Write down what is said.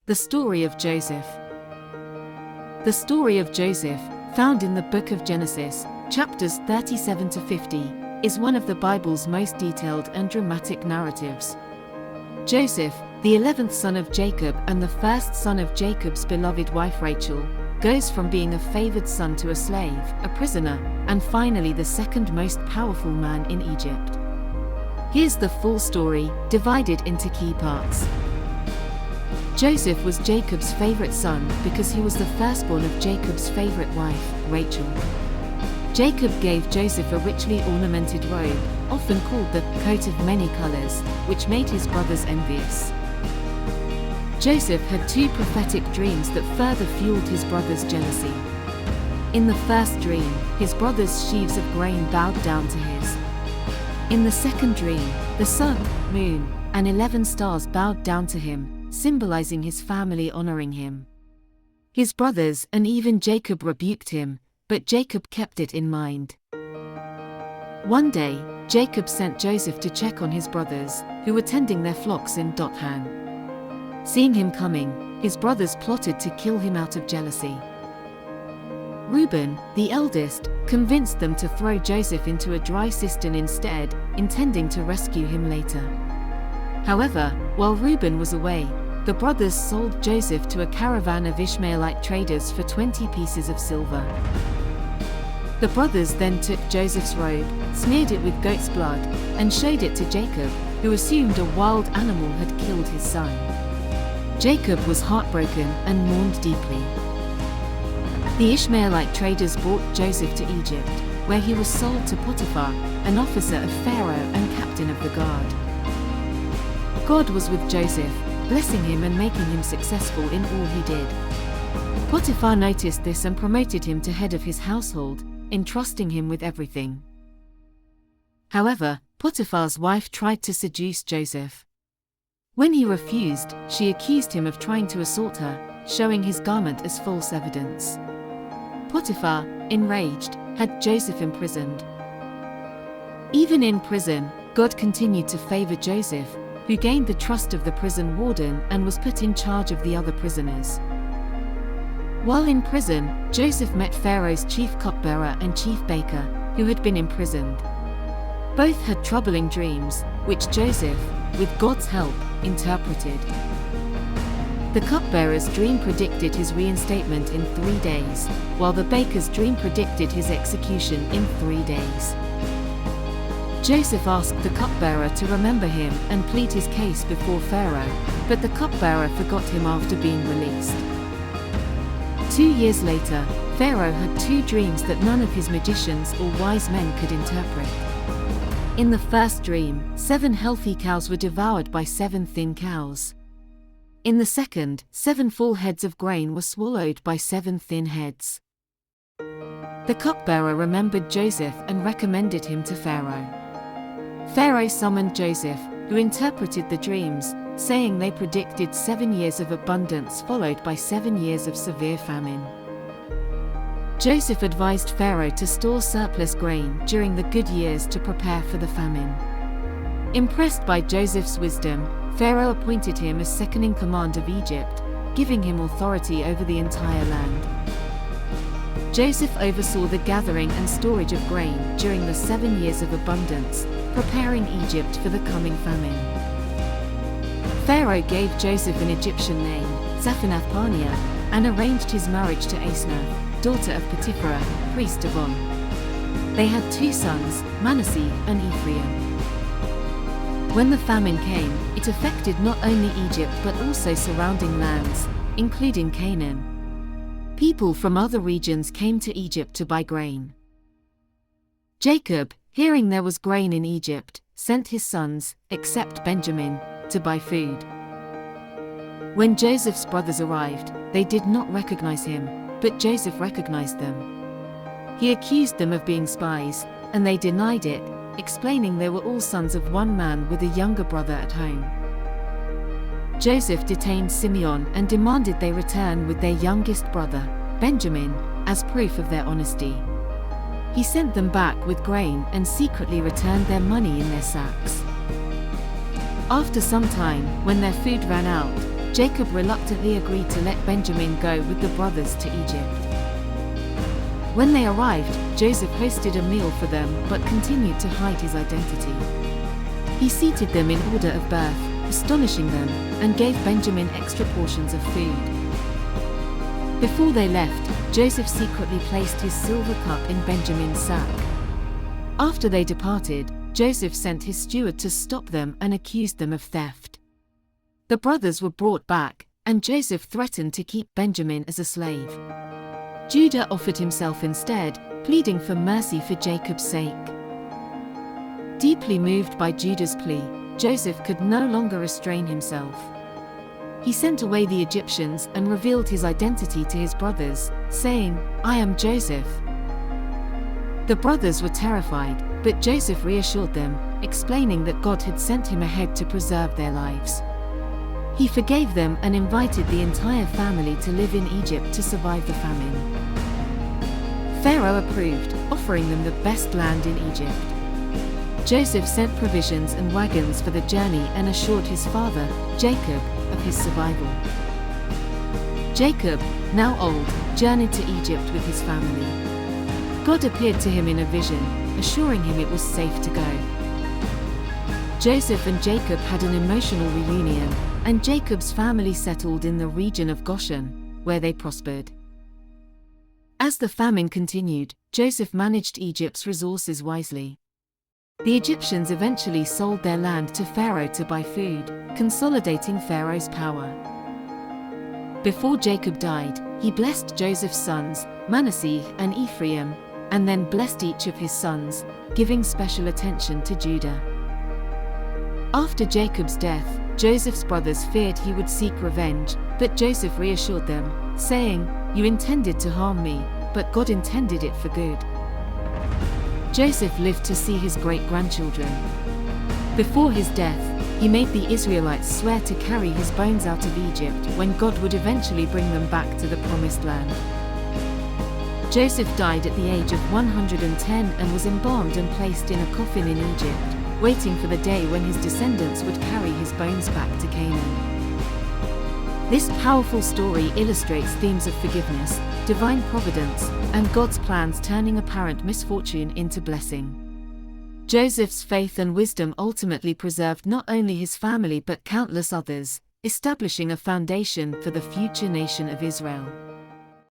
The story of Joseph. The story of Joseph, found in the book of Genesis, chapters 37 to 50, is one of the Bible's most detailed and dramatic narratives. Joseph, the 11th son of Jacob and the first son of Jacob's beloved wife Rachel, goes from being a favored son to a slave, a prisoner, and finally the second most powerful man in Egypt. Here's the full story, divided into key parts. Joseph was Jacob's favorite son because he was the firstborn of Jacob's favorite wife, Rachel. Jacob gave Joseph a richly ornamented robe, often called the coat of many colors, which made his brothers envious. Joseph had two prophetic dreams that further fueled his brothers' jealousy. In the first dream, his brothers' sheaves of grain bowed down to his. In the second dream, the sun, moon, and 11 stars bowed down to him, symbolizing his family honoring him. His brothers and even Jacob rebuked him, but Jacob kept it in mind. One day, Jacob sent Joseph to check on his brothers, who were tending their flocks in Dothan. Seeing him coming, his brothers plotted to kill him out of jealousy. Reuben, the eldest, convinced them to throw Joseph into a dry cistern instead, intending to rescue him later. However, while Reuben was away, the brothers sold Joseph to a caravan of Ishmaelite traders for 20 pieces of silver. The brothers then took Joseph's robe, smeared it with goat's blood, and showed it to Jacob, who assumed a wild animal had killed his son. Jacob was heartbroken and mourned deeply. The Ishmaelite traders brought Joseph to Egypt, where he was sold to Potiphar, an officer of Pharaoh and captain of the guard. God was with Joseph, blessing him and making him successful in all he did. Potiphar noticed this and promoted him to head of his household, entrusting him with everything. However, Potiphar's wife tried to seduce Joseph. When he refused, she accused him of trying to assault her, showing his garment as false evidence. Potiphar, enraged, had Joseph imprisoned. Even in prison, God continued to favor Joseph, who gained the trust of the prison warden and was put in charge of the other prisoners. While in prison, Joseph met Pharaoh's chief cupbearer and chief baker, who had been imprisoned. Both had troubling dreams, which Joseph, with God's help, interpreted. The cupbearer's dream predicted his reinstatement in 3 days, while the baker's dream predicted his execution in 3 days. Joseph asked the cupbearer to remember him and plead his case before Pharaoh, but the cupbearer forgot him after being released. 2 years later, Pharaoh had 2 dreams that none of his magicians or wise men could interpret. In the first dream, 7 healthy cows were devoured by 7 thin cows. In the second, 7 full heads of grain were swallowed by 7 thin heads. The cupbearer remembered Joseph and recommended him to Pharaoh. Pharaoh summoned Joseph, who interpreted the dreams, saying they predicted 7 years of abundance followed by 7 years of severe famine. Joseph advised Pharaoh to store surplus grain during the good years to prepare for the famine. Impressed by Joseph's wisdom, Pharaoh appointed him as second in command of Egypt, giving him authority over the entire land. Joseph oversaw the gathering and storage of grain during the 7 years of abundance, preparing Egypt for the coming famine. Pharaoh gave Joseph an Egyptian name, Zaphenath-Paneah, and arranged his marriage to Asenath, daughter of Potiphar, priest of On. They had 2 sons, Manasseh and Ephraim. When the famine came, it affected not only Egypt but also surrounding lands, including Canaan. People from other regions came to Egypt to buy grain. Jacob, hearing there was grain in Egypt, sent his sons, except Benjamin, to buy food. When Joseph's brothers arrived, they did not recognize him, but Joseph recognized them. He accused them of being spies, and they denied it, explaining they were all sons of one man with a younger brother at home. Joseph detained Simeon and demanded they return with their youngest brother, Benjamin, as proof of their honesty. He sent them back with grain and secretly returned their money in their sacks. After some time, when their food ran out, Jacob reluctantly agreed to let Benjamin go with the brothers to Egypt. When they arrived, Joseph hosted a meal for them but continued to hide his identity. He seated them in order of birth, astonishing them, and gave Benjamin extra portions of food. Before they left, Joseph secretly placed his silver cup in Benjamin's sack. After they departed, Joseph sent his steward to stop them and accused them of theft. The brothers were brought back, and Joseph threatened to keep Benjamin as a slave. Judah offered himself instead, pleading for mercy for Jacob's sake. Deeply moved by Judah's plea, Joseph could no longer restrain himself. He sent away the Egyptians and revealed his identity to his brothers, saying, "I am Joseph." The brothers were terrified, but Joseph reassured them, explaining that God had sent him ahead to preserve their lives. He forgave them and invited the entire family to live in Egypt to survive the famine. Pharaoh approved, offering them the best land in Egypt. Joseph sent provisions and wagons for the journey and assured his father, Jacob, of his survival. Jacob, now old, journeyed to Egypt with his family. God appeared to him in a vision, assuring him it was safe to go. Joseph and Jacob had an emotional reunion, and Jacob's family settled in the region of Goshen, where they prospered. As the famine continued, Joseph managed Egypt's resources wisely. The Egyptians eventually sold their land to Pharaoh to buy food, consolidating Pharaoh's power. Before Jacob died, he blessed Joseph's sons, Manasseh and Ephraim, and then blessed each of his sons, giving special attention to Judah. After Jacob's death, Joseph's brothers feared he would seek revenge, but Joseph reassured them, saying, "You intended to harm me, but God intended it for good." Joseph lived to see his great-grandchildren. Before his death, he made the Israelites swear to carry his bones out of Egypt when God would eventually bring them back to the Promised Land. Joseph died at the age of 110 and was embalmed and placed in a coffin in Egypt, waiting for the day when his descendants would carry his bones back to Canaan. This powerful story illustrates themes of forgiveness, divine providence, and God's plans turning apparent misfortune into blessing. Joseph's faith and wisdom ultimately preserved not only his family but countless others, establishing a foundation for the future nation of Israel.